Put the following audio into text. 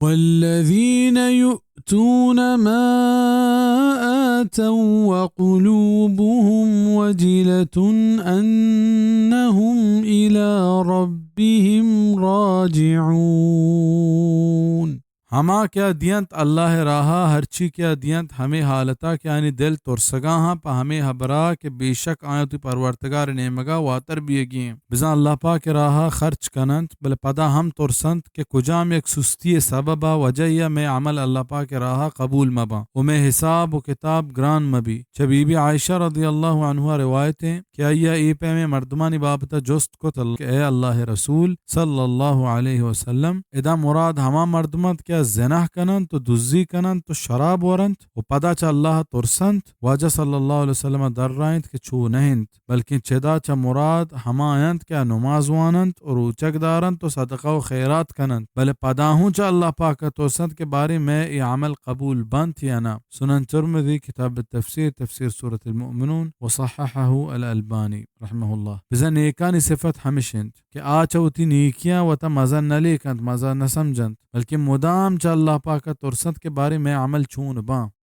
والذين يؤتون ما آتوا وقلوبهم وجلة أنهم إلى ربهم راجعون. हमा क्या दियंत अल्लाह राहा हरची क्या दियंत हमें हालता क्या यानी दिल तुरसगा हाँ पा हमें हबरा के बेशक आयो तु परवरतगार ने मगा वातर भी यगी बिजा अल्लाह पा के राहा खर्च कनंत बल पदा हम तुरसंत के कुजाम एक सुस्ती सबबा वजह या में अमल अल्लाह पा के राहा कबूल मबा उमें हिसाब व किताब ग्रान मबी छबीबी आयशा रदी अल्लाह अन्हा रिवायतें क्या या ए पे में मर्दमानी बाबता जुस्त को तल ए अल्लाह रसूल सल्लल्लाहु अलैहि वसल्लम इदा मुराद हमा मर्दमत क्या ज़िना कनन तो दुज़्ज़ी कनन तो शराब वरंत व पदा च अल्लाह तुरसंत वाजा सल्लल्लाहु अलैहि वसल्लम दर्राइंत के छू नहिंत बल्कि चेदा च मुराद हमायंत क्या नमाज वानंत और उचक दारंत तो सदका व खैरात कनंत बले पदाहूं च अल्लाह पाक तुरसंत के बारे में ये अमल कबूल बंत या ना सुनन तिर्मिज़ी किताब तफसीर तफसीर सूरत अल-मुमिनून व सहहहु अल-अल्बानी रहमहुल्लाह बिज़ा नेकानी सिफत हमेशंत कि आचौती नेकियां वता मज़ा न लेकंत मज़ा न समझंत बल्कि मुदाम च अल्लाह पाक तुरसंत के बारे में अमल छून बा